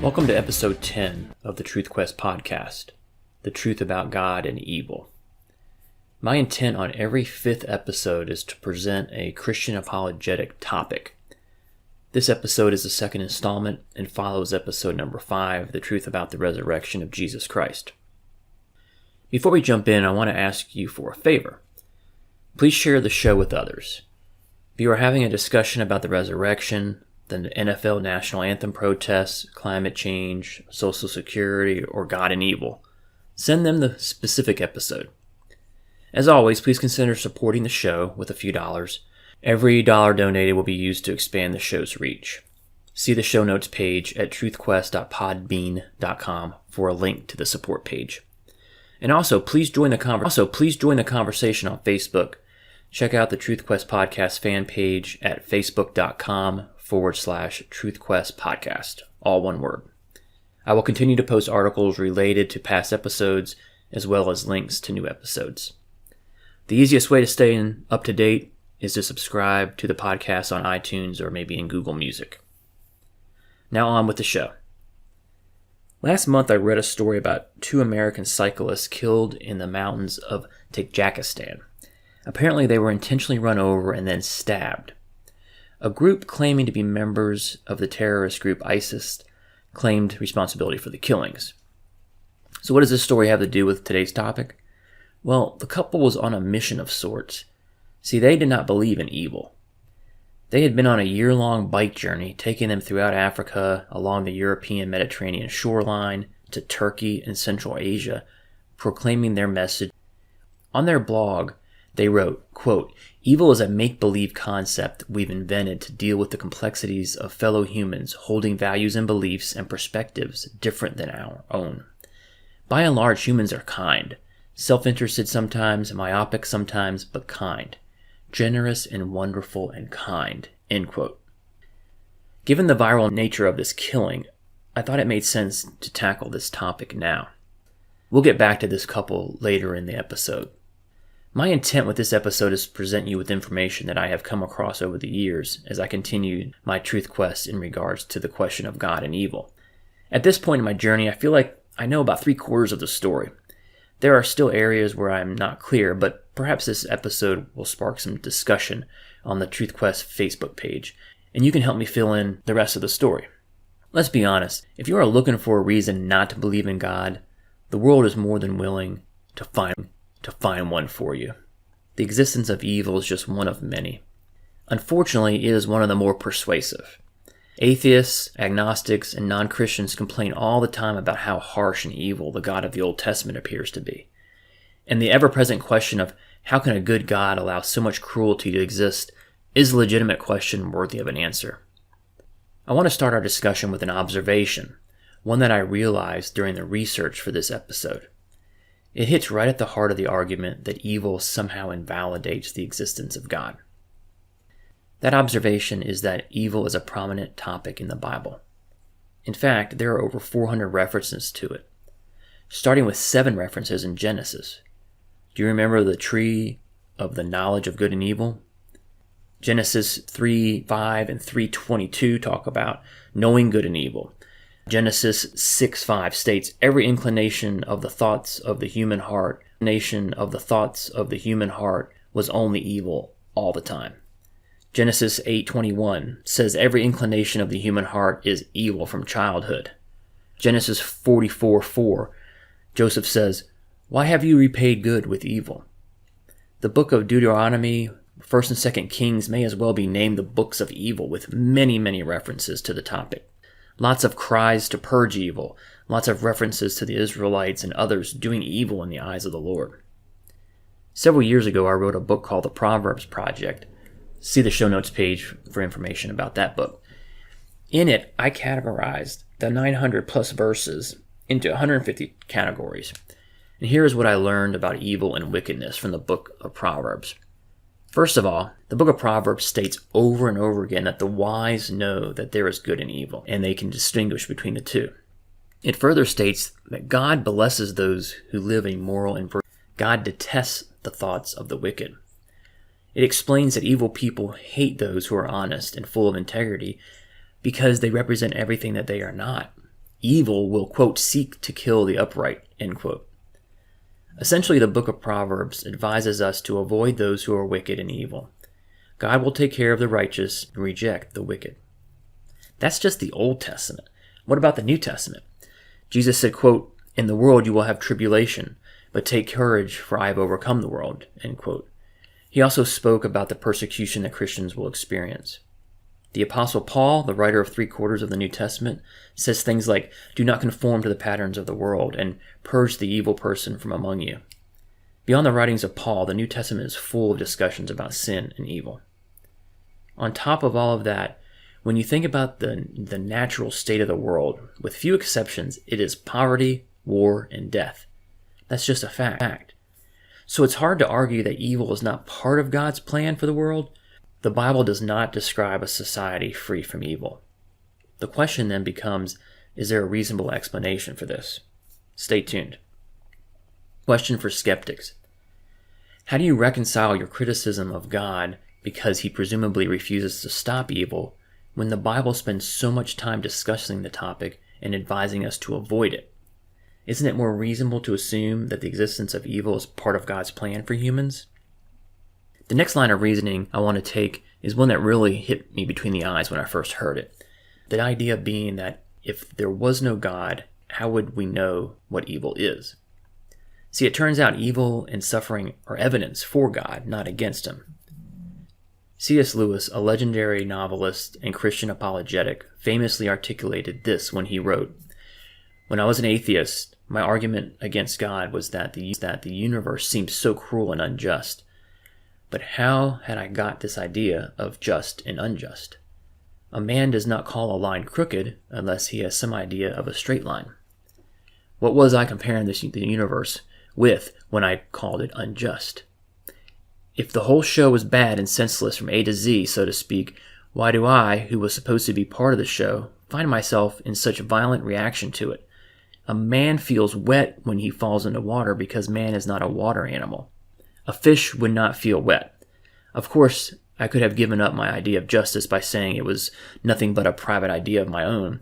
Welcome to episode 10 of the Truth Quest podcast, The Truth About God and Evil. My intent on every fifth episode is to present a Christian apologetic topic. This episode is the second installment and follows episode number 5, The Truth About the Resurrection of Jesus Christ. Before we jump in, I want to ask you for a favor. Please share the show with others. If you are having a discussion about the resurrection, the NFL national anthem protests, climate change, Social Security, or God and evil, send them the specific episode. As always, please consider supporting the show with a few dollars. Every dollar donated will be used to expand the show's reach. See the show notes page at truthquest.podbean.com for a link to the support page. And also, please join the conversation on Facebook. Check out the Truth Quest podcast fan page at facebook.com/TruthQuest podcast, all one word. I will continue to post articles related to past episodes as well as links to new episodes. The easiest way to stay up to date is to subscribe to the podcast on iTunes or maybe in Google Music. Now on with the show. Last month I read a story about 2 American cyclists killed in the mountains of Tajikistan. Apparently they were intentionally run over and then stabbed. A group claiming to be members of the terrorist group ISIS claimed responsibility for the killings. So what does this story have to do with today's topic? Well, the couple was on a mission of sorts. See, they did not believe in evil. They had been on a year-long bike journey, taking them throughout Africa, along the European Mediterranean shoreline, to Turkey and Central Asia, proclaiming their message. On their blog, they wrote, quote, "Evil is a make-believe concept we've invented to deal with the complexities of fellow humans holding values and beliefs and perspectives different than our own. By and large, humans are kind. Self-interested sometimes, myopic sometimes, but kind. Generous and wonderful and kind." End quote. Given the viral nature of this killing, I thought it made sense to tackle this topic now. We'll get back to this couple later in the episode. My intent with this episode is to present you with information that I have come across over the years as I continue my truth quest in regards to the question of God and evil. At this point in my journey, I feel like I know about 3/4 of the story. There are still areas where I'm not clear, but perhaps this episode will spark some discussion on the Truth Quest Facebook page, and you can help me fill in the rest of the story. Let's be honest, if you are looking for a reason not to believe in God, the world is more than willing to find one for you. The existence of evil is just one of many. Unfortunately, it is one of the more persuasive. Atheists, agnostics, and non-Christians complain all the time about how harsh and evil the God of the Old Testament appears to be. And the ever-present question of how can a good God allow so much cruelty to exist is a legitimate question worthy of an answer. I want to start our discussion with an observation, one that I realized during the research for this episode. It hits right at the heart of the argument that evil somehow invalidates the existence of God. That observation is that evil is a prominent topic in the Bible. In fact, there are over 400 references to it, starting with 7 references in Genesis. Do you remember the tree of the knowledge of good and evil? Genesis 3:5 and 3:22 talk about knowing good and evil. Genesis 6:5 states, "Every inclination of the thoughts of the human heart, was only evil all the time." Genesis 8:21 says, "Every inclination of the human heart is evil from childhood." Genesis 44:4, Joseph says, "Why have you repaid good with evil?" The book of Deuteronomy, 1st and 2nd Kings may as well be named the books of evil, with many, many references to the topic. Lots of cries to purge evil, lots of references to the Israelites and others doing evil in the eyes of the Lord. Several years ago, I wrote a book called The Proverbs Project. See the show notes page for information about that book. In it, I categorized the 900 plus verses into 150 categories. And here is what I learned about evil and wickedness from the book of Proverbs. First of all, the book of Proverbs states over and over again that the wise know that there is good and evil, and they can distinguish between the two. It further states that God blesses those who live a moral and virtuous. God detests the thoughts of the wicked. It explains that evil people hate those who are honest and full of integrity because they represent everything that they are not. evil will, quote, seek to kill the upright, end quote. Essentially, the book of Proverbs advises us to avoid those who are wicked and evil. God will take care of the righteous and reject the wicked. That's just the Old Testament. What about the New Testament? Jesus said, quote, "In the world you will have tribulation, but take courage, for I have overcome the world," end quote. He also spoke about the persecution that Christians will experience. The Apostle Paul, the writer of 3/4 of the New Testament, says things like, "Do not conform to the patterns of the world, and purge the evil person from among you." Beyond the writings of Paul, the New Testament is full of discussions about sin and evil. On top of all of that, when you think about the natural state of the world, with few exceptions, it is poverty, war, and death. That's just a fact. So it's hard to argue that evil is not part of God's plan for the world. The Bible does not describe a society free from evil. The question then becomes, is there a reasonable explanation for this? Stay tuned. Question for skeptics. How do you reconcile your criticism of God because he presumably refuses to stop evil when the Bible spends so much time discussing the topic and advising us to avoid it? Isn't it more reasonable to assume that the existence of evil is part of God's plan for humans? The next line of reasoning I want to take is one that really hit me between the eyes when I first heard it. The idea being that if there was no God, how would we know what evil is? See, it turns out evil and suffering are evidence for God, not against him. C.S. Lewis, a legendary novelist and Christian apologetic, famously articulated this when he wrote, "When I was an atheist, my argument against God was that the universe seemed so cruel and unjust. But how had I got this idea of just and unjust? A man does not call a line crooked unless he has some idea of a straight line. What was I comparing the universe with when I called it unjust? If the whole show was bad and senseless from A to Z, so to speak, why do I, who was supposed to be part of the show, find myself in such violent reaction to it? A man feels wet when he falls into water because man is not a water animal. A fish would not feel wet. Of course, I could have given up my idea of justice by saying it was nothing but a private idea of my own.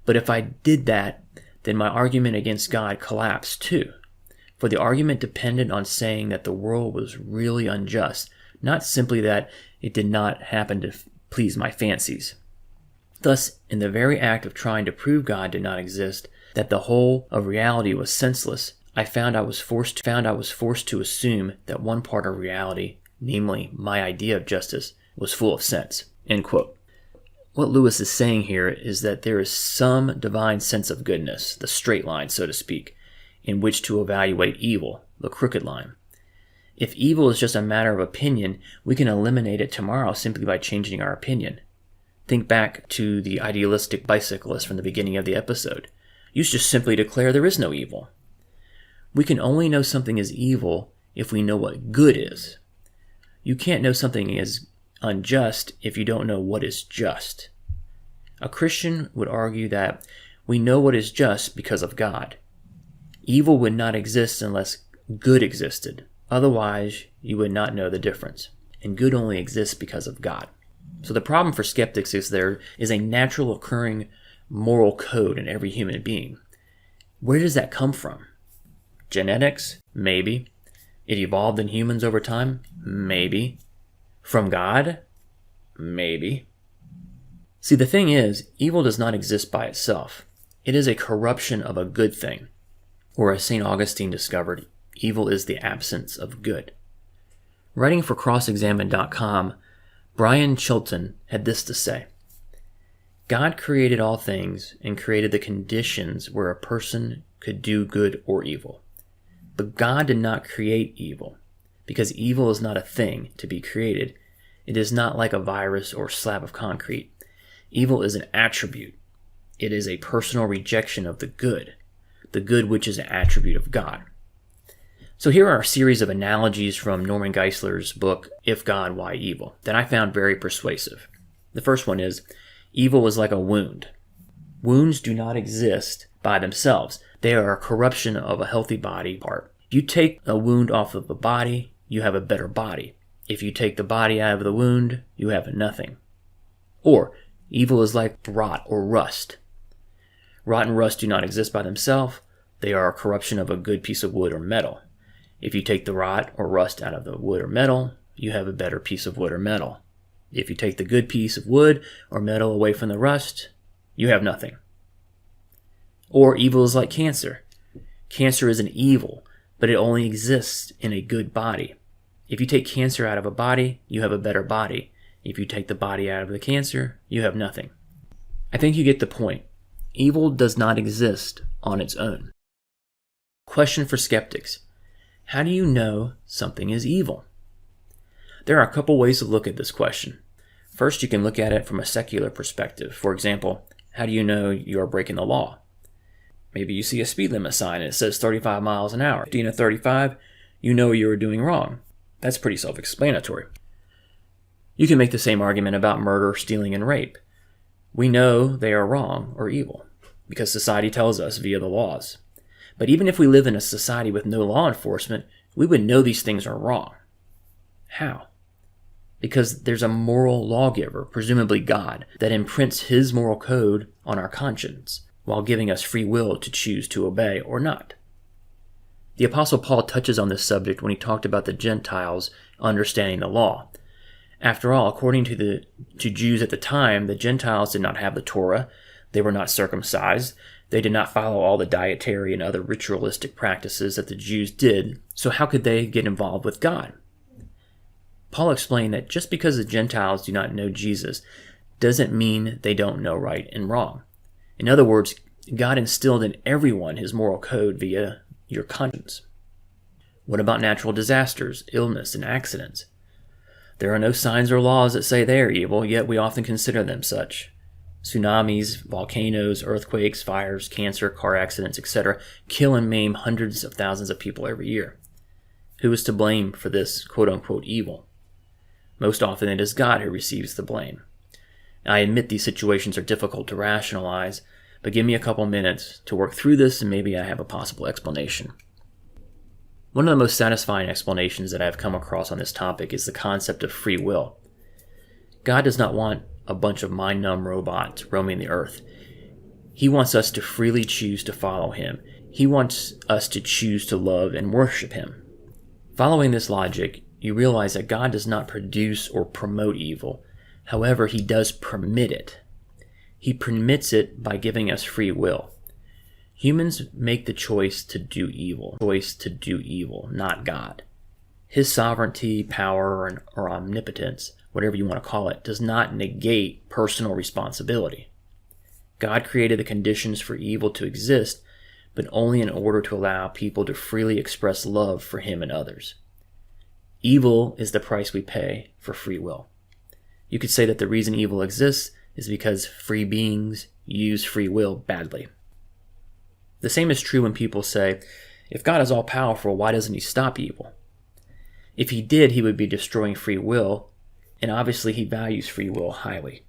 But if I did that, then my argument against God collapsed too. For the argument depended on saying that the world was really unjust, not simply that it did not happen to please my fancies. Thus, in the very act of trying to prove God did not exist, that the whole of reality was senseless, I found I was forced to assume that one part of reality, namely my idea of justice, was full of sense." End quote. What Lewis is saying here is that there is some divine sense of goodness, the straight line, so to speak, in which to evaluate evil, the crooked line. If evil is just a matter of opinion, we can eliminate it tomorrow simply by changing our opinion. Think back to the idealistic bicyclist from the beginning of the episode. You just simply declare there is no evil. We can only know something is evil if we know what good is. You can't know something is unjust if you don't know what is just. A Christian would argue that we know what is just because of God. Evil would not exist unless good existed. Otherwise, you would not know the difference. And good only exists because of God. So the problem for skeptics is there is a natural occurring moral code in every human being. Where does that come from? Genetics? Maybe. It evolved in humans over time? Maybe. From God? Maybe. See, the thing is, evil does not exist by itself. It is a corruption of a good thing. Or as St. Augustine discovered, evil is the absence of good. Writing for CrossExamined.com, Brian Chilton had this to say: God created all things and created the conditions where a person could do good or evil. But God did not create evil, because evil is not a thing to be created. It is not like a virus or slab of concrete. Evil is an attribute. It is a personal rejection of the good which is an attribute of God. So here are a series of analogies from Norman Geisler's book, If God, Why Evil, that I found very persuasive. The first one is, evil is like a wound. Wounds do not exist by themselves. They are a corruption of a healthy body part. If you take a wound off of the body, you have a better body. If you take the body out of the wound, you have nothing. Or, evil is like rot or rust. Rot and rust do not exist by themselves. They are a corruption of a good piece of wood or metal. If you take the rot or rust out of the wood or metal, you have a better piece of wood or metal. If you take the good piece of wood or metal away from the rust, you have nothing. Or evil is like cancer. Cancer is an evil, but it only exists in a good body. If you take cancer out of a body, you have a better body. If you take the body out of the cancer, you have nothing. I think you get the point. Evil does not exist on its own. Question for skeptics. How do you know something is evil? There are a couple ways to look at this question. First, you can look at it from a secular perspective. For example, how do you know you are breaking the law? Maybe you see a speed limit sign and it says 35 miles an hour. 15 to 35, you know you are doing wrong. That's pretty self-explanatory. You can make the same argument about murder, stealing, and rape. We know they are wrong or evil because society tells us via the laws. But even if we live in a society with no law enforcement, we would know these things are wrong. How? Because there's a moral lawgiver, presumably God, that imprints his moral code on our conscience while giving us free will to choose to obey or not. The Apostle Paul touches on this subject when he talked about the Gentiles understanding the law. After all, according to Jews at the time, the Gentiles did not have the Torah, they were not circumcised, they did not follow all the dietary and other ritualistic practices that the Jews did, so how could they get involved with God? Paul explained that just because the Gentiles do not know Jesus doesn't mean they don't know right and wrong. In other words, God instilled in everyone his moral code via your conscience. What about natural disasters, illness, and accidents? There are no signs or laws that say they are evil, yet we often consider them such. Tsunamis, volcanoes, earthquakes, fires, cancer, car accidents, etc. kill and maim hundreds of thousands of people every year. Who is to blame for this quote-unquote evil? Most often it is God who receives the blame. I admit these situations are difficult to rationalize, but give me a couple minutes to work through this and maybe I have a possible explanation. One of the most satisfying explanations that I have come across on this topic is the concept of free will. God does not want a bunch of mind-numb robots roaming the earth. He wants us to freely choose to follow him. He wants us to choose to love and worship him. Following this logic, you realize that God does not produce or promote evil. However, he does permit it. He permits it by giving us free will. Humans make the choice to do evil, not God. His sovereignty, power, or omnipotence, whatever you want to call it, does not negate personal responsibility. God created the conditions for evil to exist, but only in order to allow people to freely express love for him and others. Evil is the price we pay for free will. You could say that the reason evil exists is because free beings use free will badly. The same is true when people say, if God is all-powerful, why doesn't he stop evil? If he did, he would be destroying free will, and obviously he values free will highly.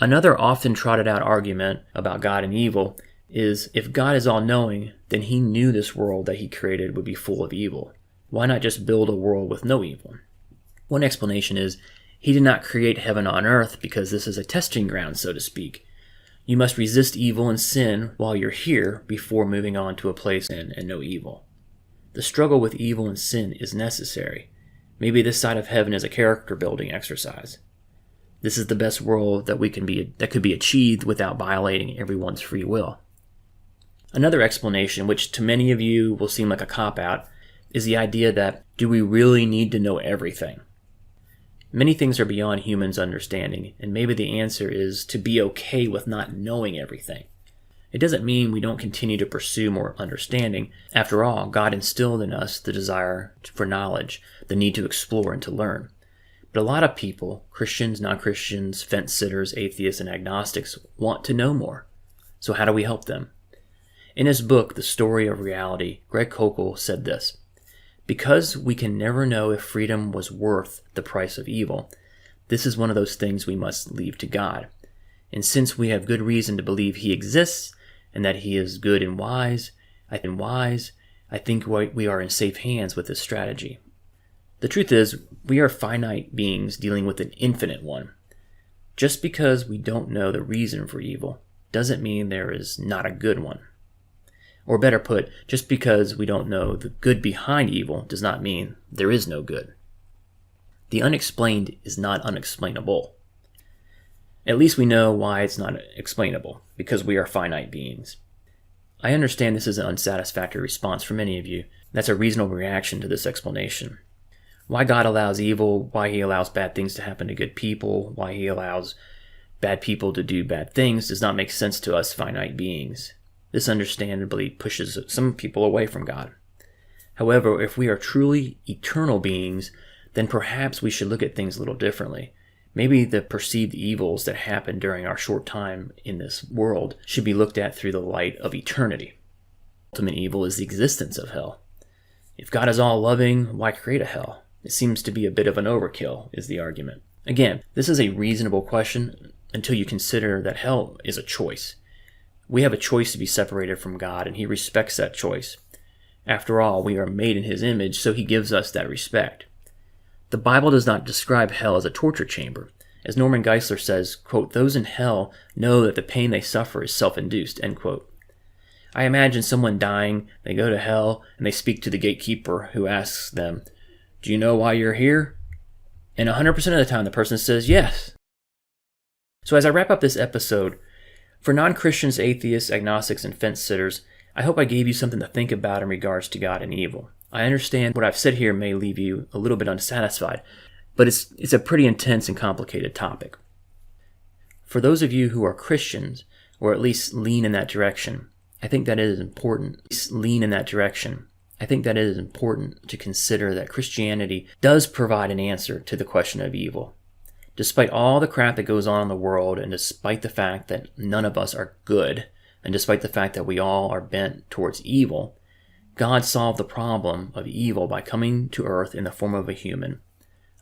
Another often trotted out argument about God and evil is, if God is all-knowing, then he knew this world that he created would be full of evil. Why not just build a world with no evil? One explanation is, he did not create heaven on earth because this is a testing ground, so to speak. You must resist evil and sin while you're here before moving on to a place in and no evil. The struggle with evil and sin is necessary. Maybe this side of heaven is a character-building exercise. This is the best world that could be achieved without violating everyone's free will. Another explanation, which to many of you will seem like a cop-out, is the idea that, do we really need to know everything? Many things are beyond humans' understanding, and maybe the answer is to be okay with not knowing everything. It doesn't mean we don't continue to pursue more understanding. After all, God instilled in us the desire for knowledge, the need to explore and to learn. But a lot of people, Christians, non-Christians, fence-sitters, atheists, and agnostics, want to know more. So how do we help them? In his book, The Story of Reality, Greg Koukl said this: because we can never know if freedom was worth the price of evil, this is one of those things we must leave to God. And since we have good reason to believe he exists and that he is good and wise, I think we are in safe hands with this strategy. The truth is, we are finite beings dealing with an infinite one. Just because we don't know the reason for evil doesn't mean there is not a good one. Or better put, just because we don't know the good behind evil does not mean there is no good. The unexplained is not unexplainable. At least we know why it's not explainable, because we are finite beings. I understand this is an unsatisfactory response for many of you. That's a reasonable reaction to this explanation. Why God allows evil, why he allows bad things to happen to good people, why he allows bad people to do bad things does not make sense to us finite beings. This understandably pushes some people away from God. However, if we are truly eternal beings, then perhaps we should look at things a little differently. Maybe the perceived evils that happen during our short time in this world should be looked at through the light of eternity. Ultimate evil is the existence of hell. If God is all loving, why create a hell? It seems to be a bit of an overkill, is the argument. Again, this is a reasonable question until you consider that hell is a choice. We have a choice to be separated from God, and he respects that choice. After all, we are made in his image, so he gives us that respect. The Bible does not describe hell as a torture chamber. As Norman Geisler says, quote, "Those in hell know that the pain they suffer is self-induced," end quote. I imagine someone dying, they go to hell, and they speak to the gatekeeper who asks them, "Do you know why you're here?" And 100% of the time the person says yes. So as I wrap up this episode, for non-Christians, atheists, agnostics, and fence-sitters, I hope I gave you something to think about in regards to God and evil. I understand what I've said here may leave you a little bit unsatisfied, but it's a pretty intense and complicated topic. For those of you who are Christians, or at least lean in that direction, I think that it is important. I think that it is important to consider that Christianity does provide an answer to the question of evil. Despite all the crap that goes on in the world, and despite the fact that none of us are good, and despite the fact that we all are bent towards evil, God solved the problem of evil by coming to earth in the form of a human,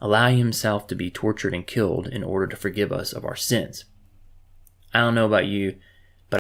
allowing himself to be tortured and killed in order to forgive us of our sins. I don't know about you,